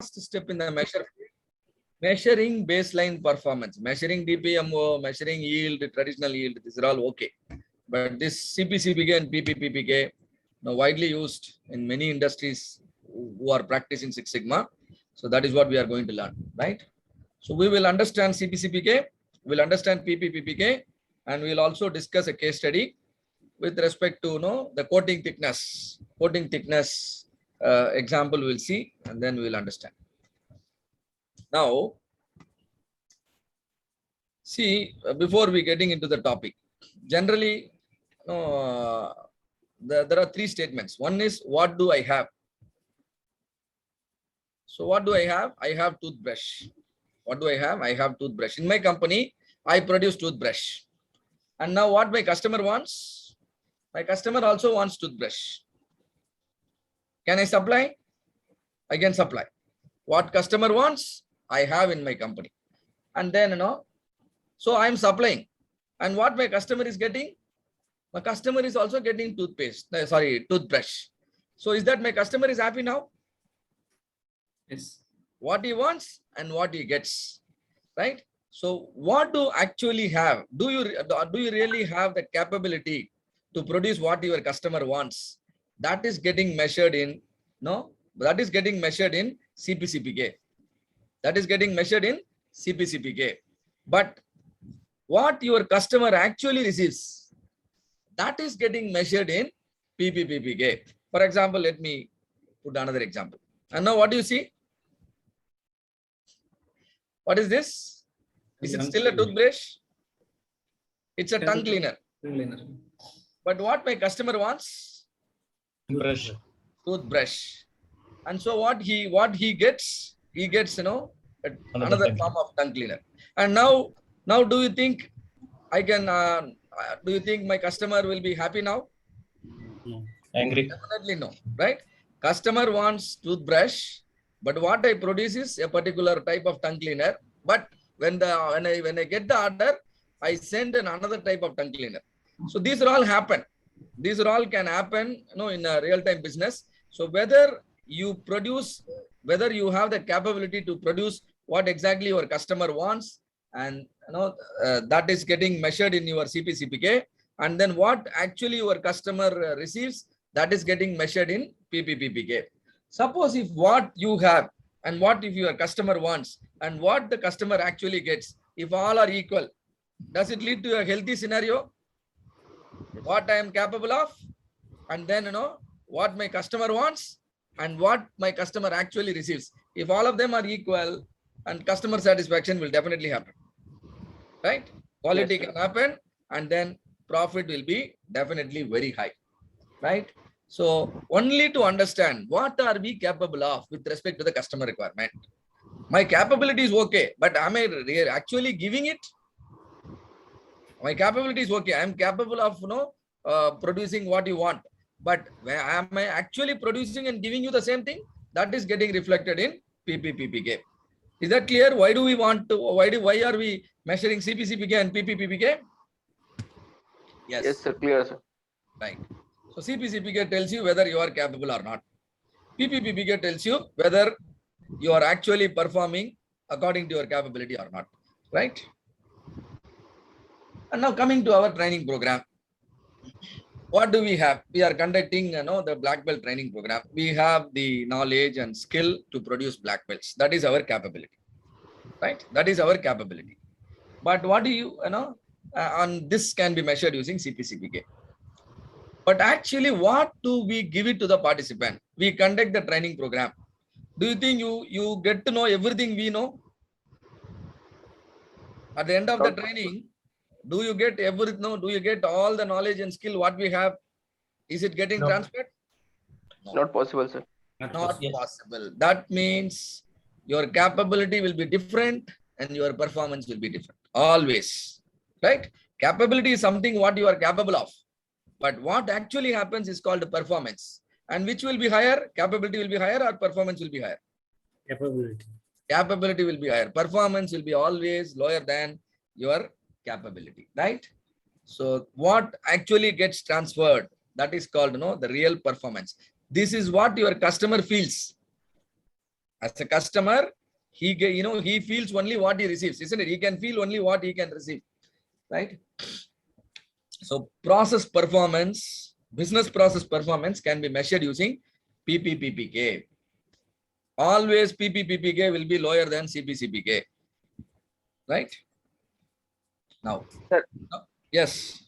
step in the measuring baseline performance, measuring DPMO, measuring yield, traditional yield, these are all okay. But this CPCPK and PPPPK, now widely used in many industries who are practicing Six Sigma. So that is what we are going to learn, right? So we will understand CPCPK, we'll understand PPPPK, and we'll also discuss a case study with respect to the coating thickness. Coating thickness example we'll see, and then we'll understand. Now, see, before we getting into the topic, generally, there are three statements. One is, what do I have? So what do I have? I have toothbrush. What do I have? I have toothbrush. In my company, I produce toothbrush. And now what my customer wants? My customer also wants toothbrush. Can I supply? I can supply. What customer wants, I have in my company. And then, so I'm supplying. And what my customer is getting? My customer is also getting toothbrush. So is that my customer is happy now? Yes. What he wants and what he gets, right? So what do actually have? Do you really have the capability to produce what your customer wants? That is getting measured in, that is getting measured in CPCPK. That is getting measured in CPCPK. But what your customer actually receives, that is getting measured in PPPPK. For example, let me put another example. And now what do you see? What is this? Is it still a toothbrush? It's a tongue cleaner. But what my customer wants? Toothbrush. And so what he gets, another form of tongue cleaner. And now do you think I can? Do you think my customer will be happy now? Angry. Definitely no, right? Customer wants toothbrush, but what I produce is a particular type of tongue cleaner. But when I get the order, I send another type of tongue cleaner. So these are all happen. These are all can happen, in a real-time business. So whether you have the capability to produce what exactly your customer wants, and that is getting measured in your CPCPK, and then what actually your customer receives, that is getting measured in PPPPK. Suppose if what you have and what if your customer wants and what the customer actually gets, if all are equal, does it lead to a healthy scenario? What I am capable of, and then what my customer wants and what my customer actually receives. If all of them are equal, and customer satisfaction will definitely happen, right? Quality can happen, and then profit will be definitely very high, right? So only to understand what are we capable of with respect to the customer requirement. My capability is okay, but am I actually giving it? My capability is okay. I am capable of producing what you want, but am I actually producing and giving you the same thing? That is getting reflected in PPPPK. Is that clear? Why do we want to? Why are we measuring CPCPK and PPPPK? Yes, sir. Clear, sir. Right. So CPCPK tells you whether you are capable or not. PPPPK tells you whether you are actually performing according to your capability or not. Right. And now coming to our training program. What do we have? We are conducting the black belt training program. We have the knowledge and skill to produce black belts. That is our capability. Right? That is our capability. But what do you and this can be measured using CPCPK. But actually, what do we give it to the participant? We conduct the training program. Do you think you get to know everything we know? At the end of the training, do you get everything? No, do you get all the knowledge and skill what we have? Is it getting transferred? No. Not possible, sir. Not possible. That means your capability will be different and your performance will be different. Always. Right? Capability is something what you are capable of. But what actually happens is called performance. And which will be higher? Capability will be higher or performance will be higher? Capability. Capability will be higher. Performance will be always lower than your capability, right? So what actually gets transferred, that is called the real performance. This is what your customer feels. As a customer, he feels only what he receives, isn't it? He can feel only what he can receive, right? So process performance, business process performance can be measured using PPPPK. Always PPPPK will be lower than CPCPK, right? Now, Sir. Yes.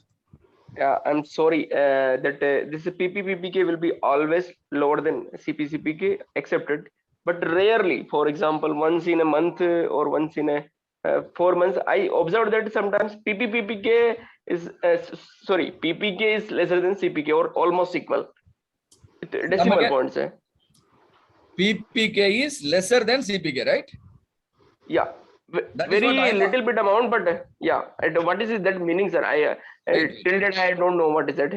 Yeah, I'm sorry that this PPPPK will be always lower than CPCPK accepted, but rarely. For example, once in a month or once in a 4 months, I observed that sometimes PPPPK is PPK is lesser than CPK or almost equal. Decimal points. PPK is lesser than CPK, right? Yeah, That is very what I am. little bit amount, but yeah. And what is it that meaning, sir? Till that I don't know what is that.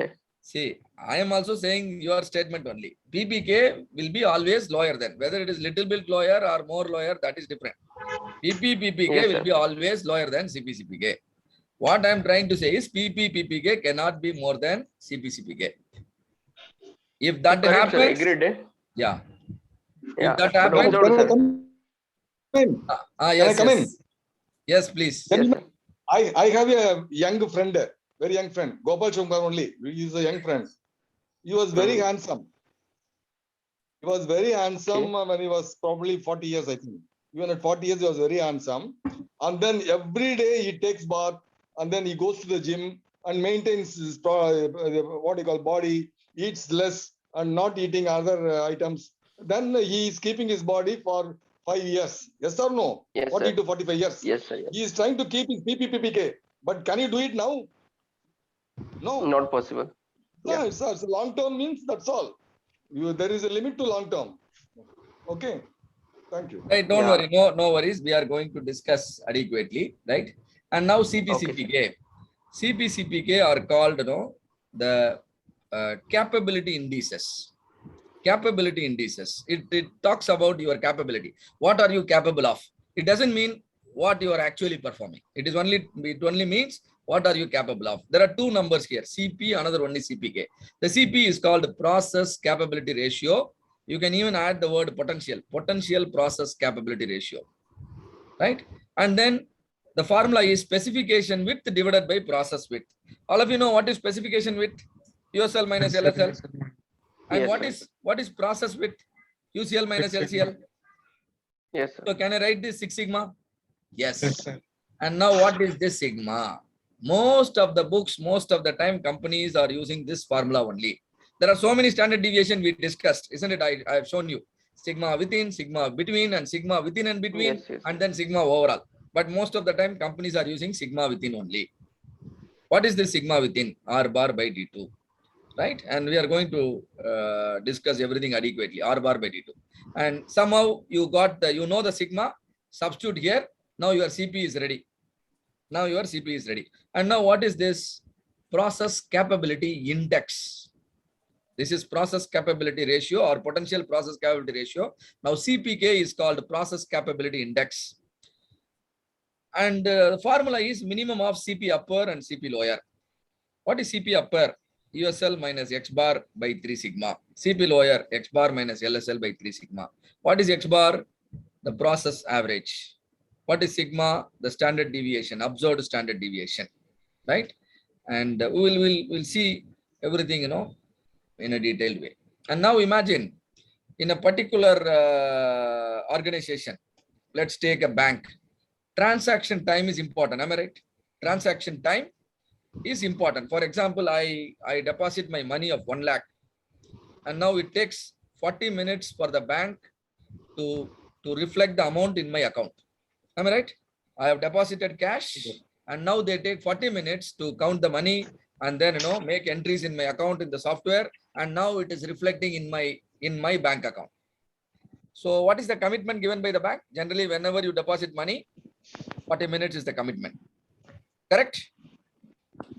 See, I am also saying your statement only. PPK will be always lower than. Whether it is little bit lower or more lower, that is different. PPPK Yes, will sir. be always lower than CPCPK. What I am trying to say is PPPK cannot be more than CPCPK. If that Correct, sir. happens, Agreed. yeah. Yeah, If that but happens, observed, sir. yes, Can I come in? Yes, please. Yes, sir. I have a young friend, very young friend, Gopal Shankar only. He is a young friend. He was very handsome. He was very handsome when he was probably 40 years, I think. Even at 40 years, he was very handsome. And then every day he takes bath, and then he goes to the gym and maintains his what you call body, eats less and not eating other items. Then he is keeping his body for 5 years. Yes or no? Yes, 40 sir. to 45 years. Yes, sir. Yes. He is trying to keep his PPPK. But can you do it now? No. Not possible. No, Yeah. it's long term means that's all. There is a limit to long term. Okay. Thank you. Right, don't Yeah. worry, no worries. We are going to discuss adequately, right? And now CPCPK. CPCPK are called, the capability indices. Capability indices. It talks about your capability. What are you capable of? It doesn't mean what you are actually performing. It only means what are you capable of. There are two numbers here, CP, another one is CPK. The CP is called process capability ratio. You can even add the word potential process capability ratio, right? And then the formula is specification width divided by process width. All of you know what is specification width? USL minus LSL. And Yes, what is process width? UCL minus LCL. Yes, sir. So can I write this 6 sigma? Yes. Yes, sir. And now what is this sigma? Most of the books, most of the time companies are using this formula only. There are so many standard deviation we discussed, isn't it? I have shown you sigma within, sigma between, and sigma within and between, Yes. and then sigma overall. But most of the time companies are using sigma within only. What is this sigma within? R bar by D2, right? And we are going to discuss everything adequately, R bar by D2. And somehow you got the sigma, substitute here. Now your CP is ready. Now your CP is ready. And now what is this? Process capability index. This is process capability ratio or potential process capability ratio. Now CPK is called process capability index. And the formula is minimum of CP upper and CP lower. What is CP upper? USL minus X bar by 3 sigma. CP lower, X bar minus LSL by 3 sigma. What is X bar? The process average. What is sigma? The standard deviation, observed standard deviation, right? And we'll see everything, in a detailed way. And now imagine in a particular organization, let's take a bank. Transaction time is important. Am I right? Transaction time is important. For example, I deposit my money of 1 lakh, and now it takes 40 minutes for the bank to reflect the amount in my account. Am I right? I have deposited cash, and now they take 40 minutes to count the money and then make entries in my account in the software, and now it is reflecting in my bank account. So what is the commitment given by the bank? Generally, whenever you deposit money, 40 minutes is the commitment. Correct?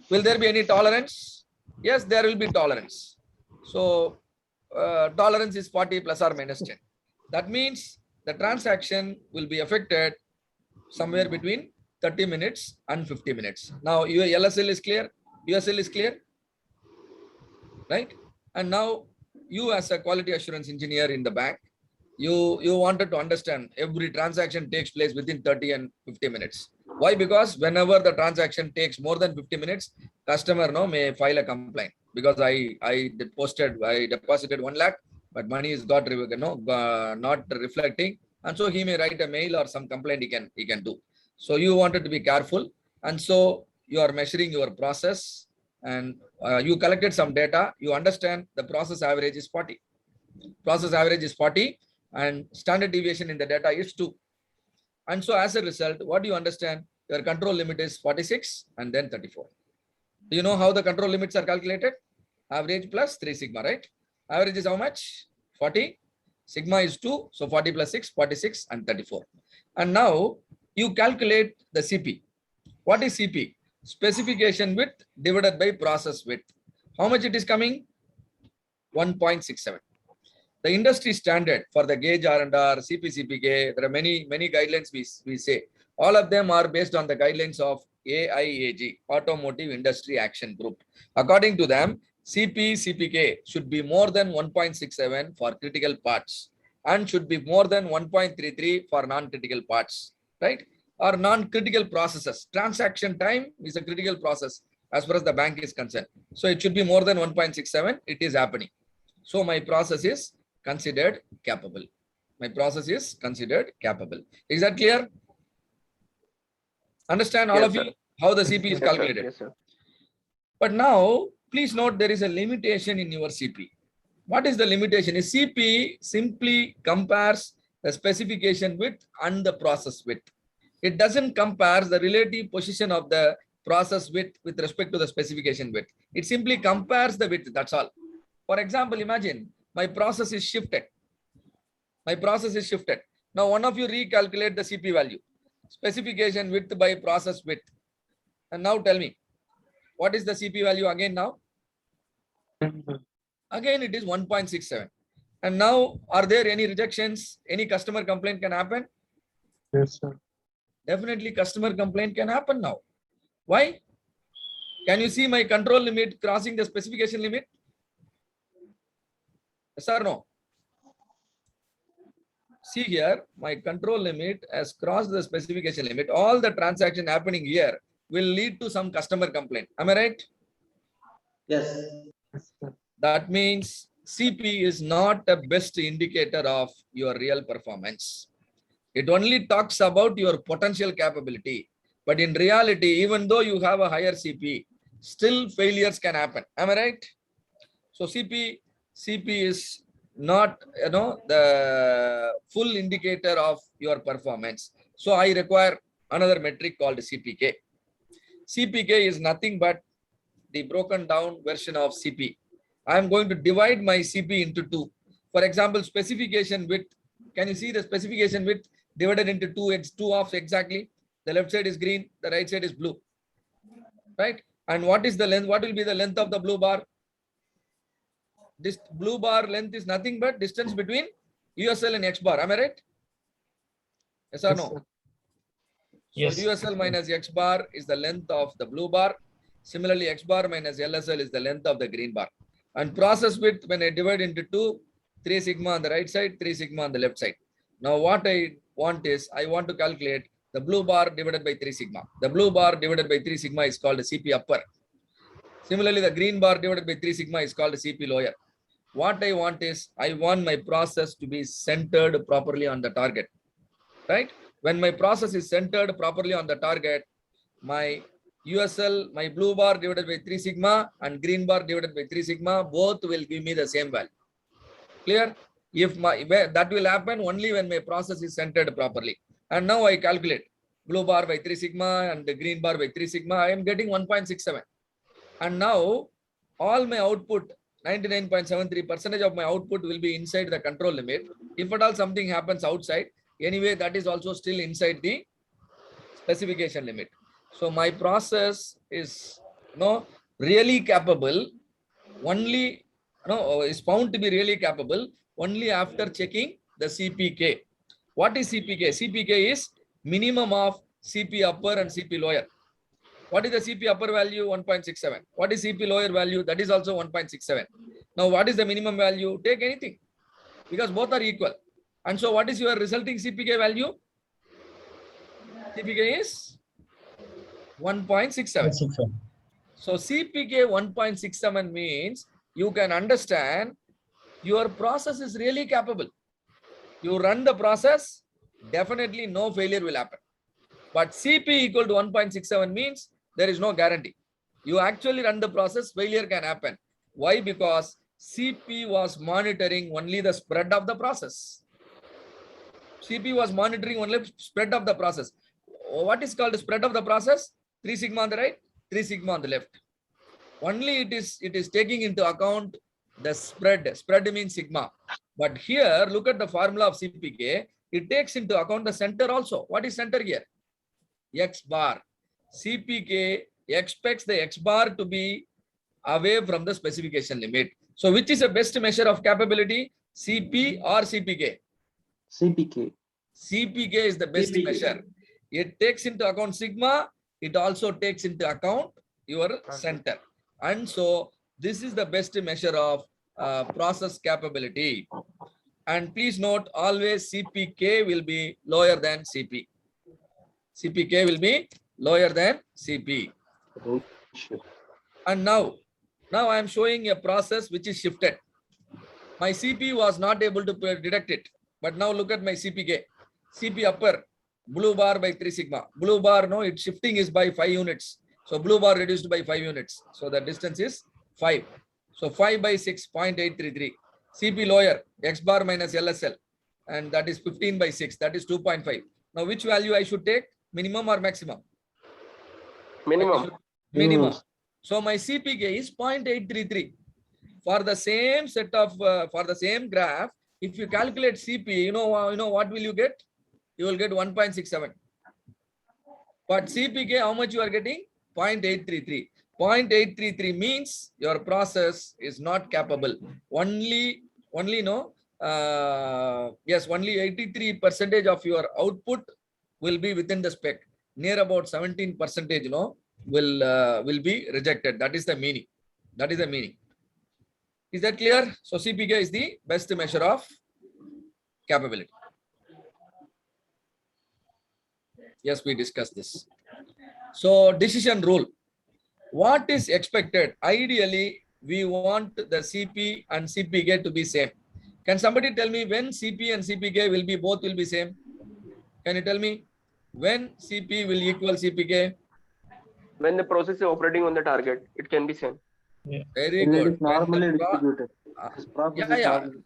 Will there be any tolerance? Yes, there will be tolerance. So tolerance is 40 plus or minus 10. That means the transaction will be affected somewhere between 30 minutes and 50 minutes. Now your LSL is clear, USL is clear, right? And now you as a quality assurance engineer in the bank, you wanted to understand every transaction takes place within 30 and 50 minutes. Why? Because whenever the transaction takes more than 50 minutes, customer may file a complaint because I deposited 1 lakh, but money is not reflecting, and so he may write a mail or some complaint he can do. So you wanted to be careful, and so you are measuring your process, and you collected some data. You understand the process average is 40. Process average is 40, and standard deviation in the data is 2. And so as a result, what do you understand? Your control limit is 46 and then 34. Do you know how the control limits are calculated? Average plus 3 sigma, right? Average is how much? 40. Sigma is 2. So 40 plus 6, 46 and 34. And now you calculate the CP. What is CP? Specification width divided by process width. How much it is coming? 1.67. The industry standard for the gauge R&R, CP/CPK, there are many guidelines we say. All of them are based on the guidelines of AIAG, Automotive Industry Action Group. According to them, CP/CPK should be more than 1.67 for critical parts and should be more than 1.33 for non-critical parts, right? Or non-critical processes. Transaction time is a critical process as far as the bank is concerned. So it should be more than 1.67. It is happening. So my process is considered capable. My process is considered capable. Is that clear? Understand all Yes, of you sir. how the CP is Yes, sir. calculated. Yes, sir. But now, please note there is a limitation in your CP. What is the limitation? Is CP simply compares the specification width and the process width. It doesn't compare the relative position of the process width with respect to the specification width. It simply compares the width, that's all. For example, imagine my process is shifted. My process is shifted. Now, one of you recalculate the CP value, specification width by process width. And now tell me, what is the CP value again now? Again, it is 1.67. And now, are there any rejections? Any customer complaint can happen? Yes, sir. Definitely customer complaint can happen now. Why? Can you see my control limit crossing the specification limit? Yes or no? See here, my control limit has crossed the specification limit. All the transaction happening here will lead to some customer complaint. Am I right? Yes, sir. That means CP is not the best indicator of your real performance. It only talks about your potential capability. But in reality, even though you have a higher CP, still failures can happen. Am I right? So CP is not the full indicator of your performance. So I require another metric called CPK. CPK is nothing but the broken down version of CP. I am going to divide my CP into 2. For example, specification width. Can you see the specification width divided into 2? It's 2 halves exactly. The left side is green, the right side is blue. Right? And what is the length? What will be the length of the blue bar? This blue bar length is nothing but distance between USL and X bar. Am I right? Yes or no? sir. Yes. So USL minus X bar is the length of the blue bar. Similarly, X bar minus LSL is the length of the green bar. And process width, when I divide into 2, 3 sigma on the right side, 3 sigma on the left side. Now what I want is, I want to calculate the blue bar divided by 3 sigma. The blue bar divided by 3 sigma is called the CP upper. Similarly, the green bar divided by 3 sigma is called the CP lower. What I want is, I want my process to be centered properly on the target, right? When my process is centered properly on the target, my USL, my blue bar divided by 3 sigma and green bar divided by 3 sigma, both will give me the same value. Clear? If that will happen only when my process is centered properly. And now I calculate blue bar by 3 sigma and the green bar by 3 sigma, I am getting 1.67. And now all my output, 99.73% of my output will be inside the control limit. If at all something happens outside, anyway, that is also still inside the specification limit. So my process is really capable only, is found to be really capable only after checking the CPK. What is CPK? CPK is minimum of CP upper and CP lower. What is the CP upper value? 1.67. What is CP lower value? That is also 1.67. Now, what is the minimum value? Take anything, because both are equal. And so what is your resulting CPK value? CPK is 1.67. So CPK 1.67 means you can understand your process is really capable. You run the process, definitely no failure will happen. But CP equal to 1.67 means there is no guarantee. You actually run the process, failure can happen. Why? Because CP was monitoring only the spread of the process. CP was monitoring only spread of the process. What is called the spread of the process? 3 sigma on the right, 3 sigma on the left. Only it is taking into account the spread. Spread means sigma. But here, look at the formula of CPK. It takes into account the center also. What is center here? X bar. CPK expects the X bar to be away from the specification limit. So which is the best measure of capability? CP or CPK? CPK. CPK is the best CPK. measure. It takes into account sigma. It also takes into account your center. And so this is the best measure of process capability. And please note, always CPK will be lower than CP. CPK will be lower than CP. And now I am showing a process which is shifted. My CP was not able to detect it. But now look at my CPK. CP upper, blue bar by 3 sigma. Blue bar, no, its shifting is by 5 units. So blue bar reduced by 5 units. So the distance is 5. So 5 by 6, 0.833. CP lower, X bar minus LSL. And that is 15 by 6. That is 2.5. Now which value I should take? Minimum or maximum? Minimum. Minimum. So my CPK is 0.833. For the same set of, for the same graph, if you calculate CP, you know what will you get? You will get 1.67. But CPK, how much you are getting? 0.833. 0.833 means your process is not capable. Only 83% of your output will be within the spec. Near about 17%, will be rejected. That is the meaning. That is the meaning. Is that clear? So CPK is the best measure of capability. Yes, we discussed this. So decision rule. What is expected? Ideally, we want the CP and CPK to be same. Can somebody tell me when CP and CPK will be both will be same? Can you tell me when CP will equal CPK? When the process is operating on the target, it can be same. Very When it good. is normally When the distributed. This process is normally-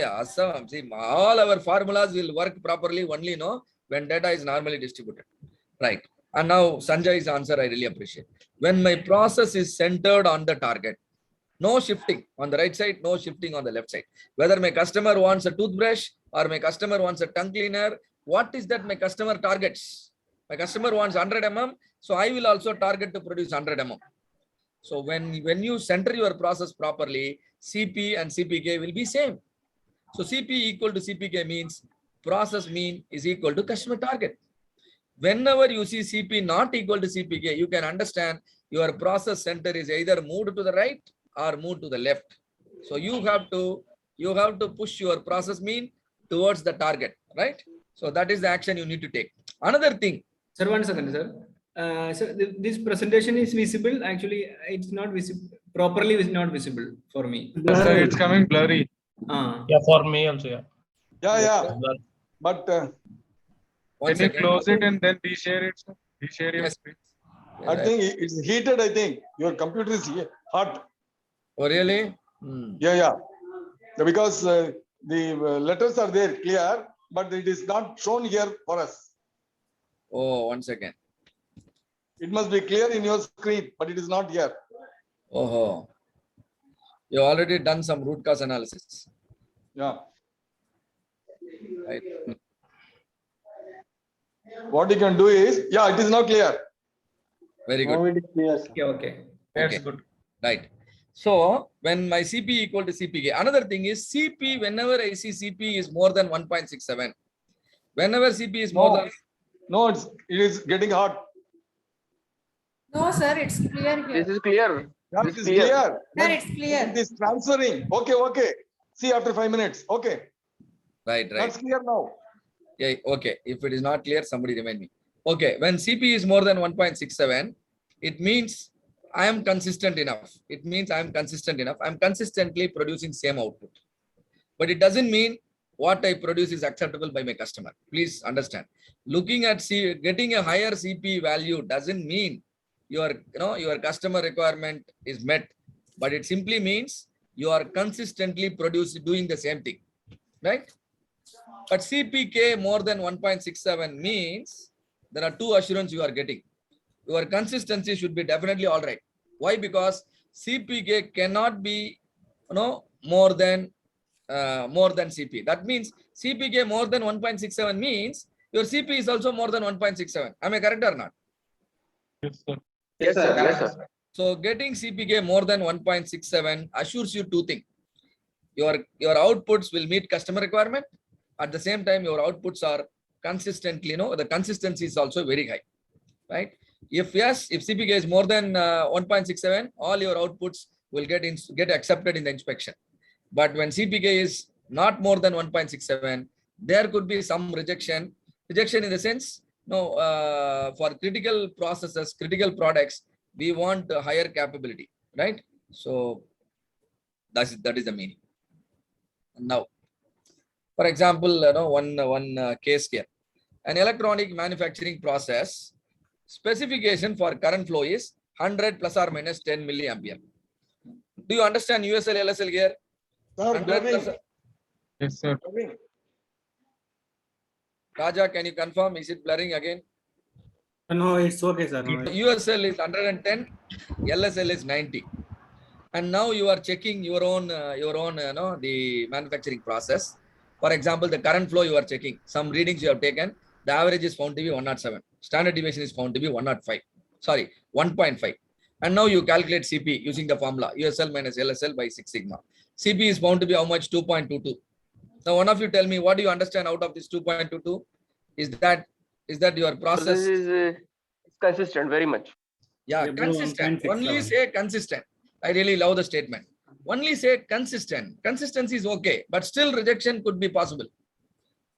Awesome. See, all our formulas will work properly only when data is normally distributed. Right. And now Sanjay's answer I really appreciate. When my process is centered on the target, no shifting on the right side, no shifting on the left side. Whether my customer wants a toothbrush or my customer wants a tongue cleaner, what is that my customer targets? My customer wants 100 mm, so I will also target to produce 100 mm. So when you center your process properly, CP and CPK will be same. So CP equal to CPK means process mean is equal to customer target. Whenever you see CP not equal to CPK, you can understand your process center is either moved to the right or moved to the left. So you have to push your process mean towards the target, right? So that is the action you need to take. Another thing. Sir, 1 second, sir. So this presentation is visible. Actually, it's not visible properly. Is not visible for me. Sir, it's coming blurry. Yeah, for me also. Yeah. Yeah. But One Can you second. close it and then reshare it, sir? Reshare your Yes. screen. I think it's heated. I think your computer is hot. Oh, really? Yeah. Because the letters are there clear, but it is not shown here for us. Oh, 1 second. It must be clear in your screen, but it is not here. Oh, you already done some root cause analysis. Yeah. Right. What you can do is, it is now clear. Very good. Now it is clear, sir. Okay. That's Okay. good. Right. So when my CP equal to CPK, another thing is CP, whenever I see CP is more than 1.67, whenever CP is more than, No, it is getting hot. No, sir, it's clear here. This is clear. Yeah, This it is clear. clear. Sir, it's clear. It is transferring. Okay. See after 5 minutes. Okay. Right. That's clear now. Yeah, okay. If it is not clear, somebody remind me. Okay, when CP is more than 1.67, it means I am consistent enough. It means I am consistent enough. I'm consistently producing same output. But it doesn't mean what I produce is acceptable by my customer. Please understand. Looking at getting a higher CP value doesn't mean your customer requirement is met, but it simply means you are consistently doing the same thing, right? But CPK more than 1.67 means there are two assurance you are getting. Your consistency should be definitely all right. Why? Because CPK cannot be more than CP. That means CPK more than 1.67 means your CP is also more than 1.67. Am I correct or not? Yes, sir. Yes, sir. Yes, sir. So getting CPK more than 1.67 assures you two things. Your outputs will meet customer requirement. At the same time, your outputs are consistently, the consistency is also very high, right? If CPK is more than 1.67, all your outputs will get accepted in the inspection. But when CPK is not more than 1.67, there could be some rejection. Rejection in the sense, for critical processes, critical products, we want a higher capability, right? So that is the meaning. Now, for example, one case here, an electronic manufacturing process specification for current flow is 100 plus or minus 10 milliampere. Do you understand USL, LSL here? Sir, 100 plus, Yes, sir. Raja, can you confirm? Is it blurring again? No, it's okay, sir. No, USL is 110, LSL is 90. And now you are checking your own, the manufacturing process. For example, the current flow you are checking. Some readings you have taken. The average is found to be 107. Standard deviation is found to be 105. Sorry, 1.5. And now you calculate CP using the formula USL minus LSL by 6 sigma. CP is found to be how much? 2.22. Now, one of you tell me, what do you understand out of this 2.22? Is that your So process? this is consistent very much. Yeah, Yeah, below consistent. 1.67. Only say consistent. I really love the statement. Only say consistent. Consistency is okay, but still rejection could be possible.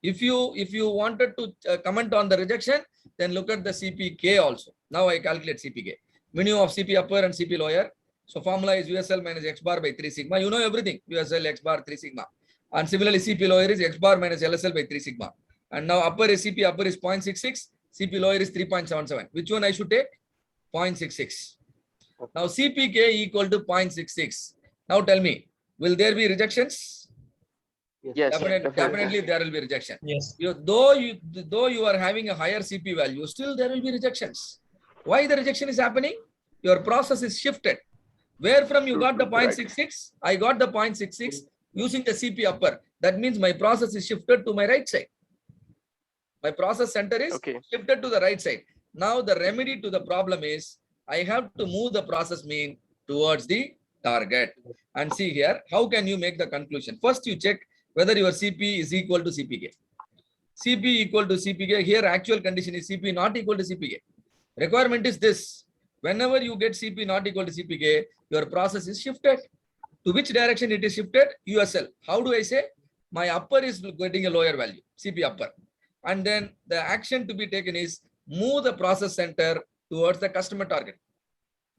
If you wanted to comment on the rejection, then look at the CPK also. Now I calculate CPK. Minimum of CP upper and CP lower. So formula is USL minus X bar by 3 sigma. You know everything. USL X bar 3 sigma. And similarly, CP lower is X bar minus LSL by 3 sigma. And now upper is CP upper is 0.66. CP lower is 3.77. Which one I should take? 0.66. Now CPK equal to 0.66. Now tell me, will there be rejections? Yes, Definitely there will be rejection. Yes. Though you are having a higher CP value, still there will be rejections. Why the rejection is happening? Your process is shifted. Where from you got the 0.66? I got the 0.66 using the CP upper. That means my process is shifted to my right side. My process center is shifted to the right side. Now the remedy to the problem is I have to move the process mean towards the target. And see here, how can you make the conclusion? First, you check whether your CP is equal to CPK. CP equal to CPK. Here, actual condition is CP not equal to CPK. Requirement is this. Whenever you get CP not equal to CPK, your process is shifted. To which direction it is shifted? USL. How do I say? My upper is getting a lower value, CP upper. And then the action to be taken is move the process center towards the customer target.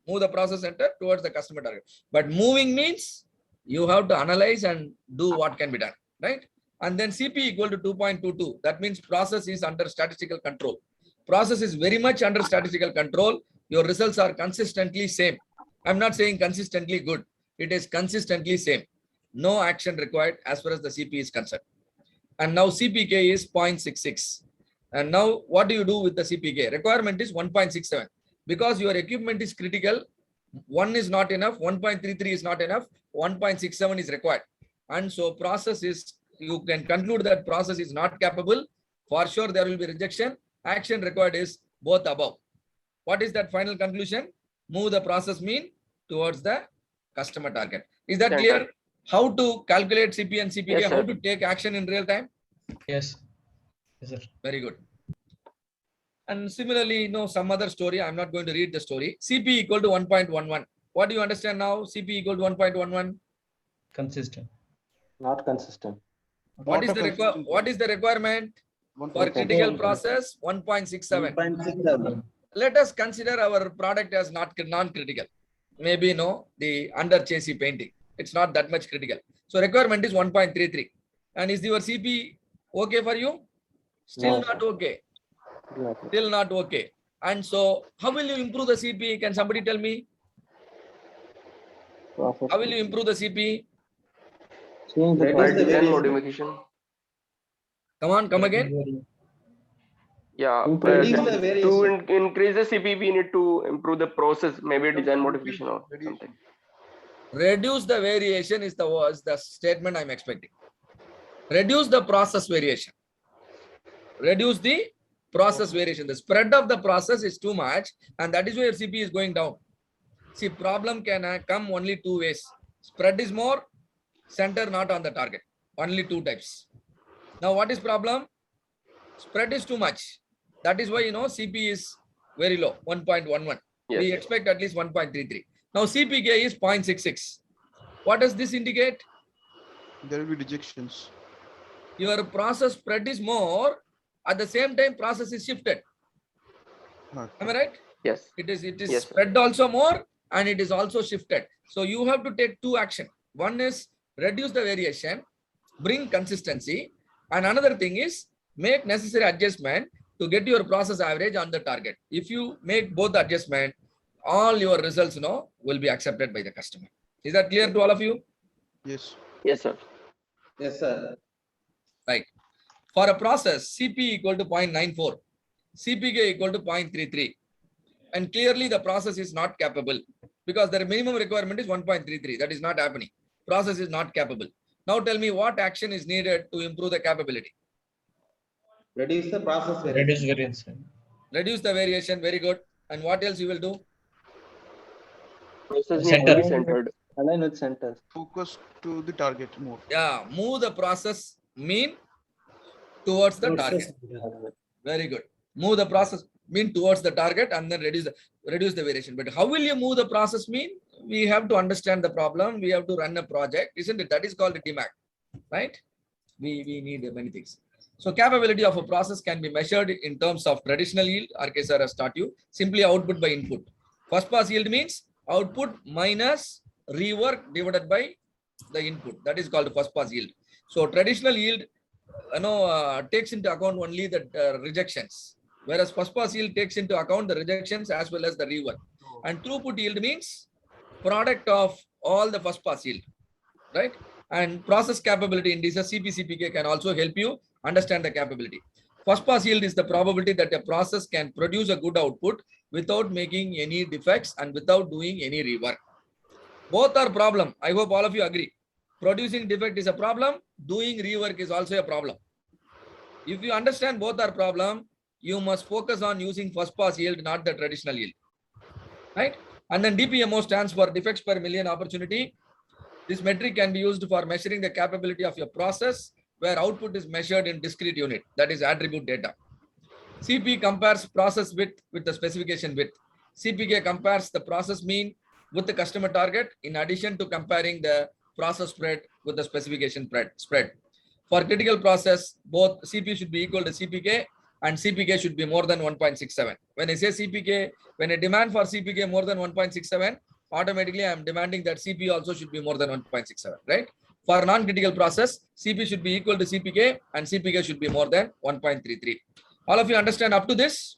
Move the process center towards the customer target. But moving means you have to analyze and do what can be done, right? And then CP equal to 2.22. That means process is under statistical control. Process is very much under statistical control. Your results are consistently same. I'm not saying consistently good. It is consistently same. No action required as far as the CP is concerned. And now CPK is 0.66. And now what do you do with the CPK? Requirement is 1.67. Because your equipment is critical, 1 is not enough, 1.33 is not enough, 1.67 is required. And so process is, you can conclude that process is not capable. For sure, there will be rejection. Action required is both above. What is that final conclusion? Move the process mean towards the customer target. Is that clear? How to calculate CP and CPK, Yes, how to take action in real time? Yes. Yes, sir. Very good. And similarly, some other story. I'm not going to read the story. CP equal to 1.11. What do you understand now? CP equal to 1.11. Consistent. Not consistent. What is the requirement for critical process? 1.67. 1.67. Let us consider our product as not non-critical. Maybe no, the under chassis painting. It's not that much critical. So requirement is 1.33. And is your CP okay for you? Still No, not sir. okay. Okay. Still not okay. And so how will you improve the CP? Can somebody tell me? Process. How will you improve the CP? Change the By process. design modification. Come on, come again. Yeah, Reduce to increase the CP, we need to improve the process, maybe design modification or something. Reduce the variation is the statement I'm expecting. Reduce the process variation. Reduce the process variation. The spread of the process is too much, and that is why your CP is going down. See, problem can come only two ways. Spread is more, center not on the target. Only two types. Now, what is problem? Spread is too much. That is why, CP is very low, 1.11. Yes. We expect at least 1.33. Now, CPK is 0.66. What does this indicate? There will be rejections. Your process spread is more. At the same time, process is shifted. Okay. Am I right? Yes. It is Yes, sir. spread also more, and it is also shifted. So you have to take two action. One is reduce the variation, bring consistency, and another thing is make necessary adjustment to get your process average on the target. If you make both adjustment, all your results will be accepted by the customer. Is that clear to all of you? Yes. Yes, sir. Yes, sir. Right. For a process, CP equal to 0.94, CPK equal to 0.33. And clearly the process is not capable because the minimum requirement is 1.33. That is not happening. Process is not capable. Now tell me what action is needed to improve the capability. Reduce the process variation. Reduce variance. Reduce the variation. Very good. And what else you will do? Process needs to be Center. centered. Align with centers. Focus to the target more. Yeah, move the process mean towards the target. Very good. Move the process mean towards the target and then reduce the variation. But how will you move the process mean? We have to understand the problem. We have to run a project, isn't it? That is called a DMAC, right? We need many things. So capability of a process can be measured in terms of traditional yield. RK sir has taught you. Simply output by input. First pass yield means output minus rework divided by the input. That is called first pass yield. So traditional yield, takes into account only the rejections, whereas first pass yield takes into account the rejections as well as the rework. And throughput yield means product of all the first pass yield, right? And process capability indices CP/CPK can also help you understand the capability. First pass yield is the probability that a process can produce a good output without making any defects and without doing any rework. Both are problem. I hope all of you agree. Producing defect is a problem. Doing rework is also a problem. If you understand both are problem, you must focus on using first pass yield, not the traditional yield, right? And then DPMO stands for defects per million opportunity. This metric can be used for measuring the capability of your process, where output is measured in discrete unit, that is attribute data. CP compares process width with the specification width. CPK compares the process mean with the customer target, in addition to comparing the process spread with the specification spread. For critical process, both CP should be equal to CPK and CPK should be more than 1.67. When I say CPK, when I demand for CPK more than 1.67, automatically I am demanding that CP also should be more than 1.67, right? For non-critical process, CP should be equal to CPK and CPK should be more than 1.33. All of you understand up to this?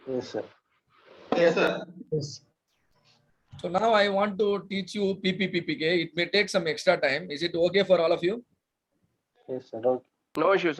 Yes, sir. Yes, sir. Yes. So now I want to teach you PPPPK. It may take some extra time. Is it okay for all of you? Yes, sir. Okay. No issues.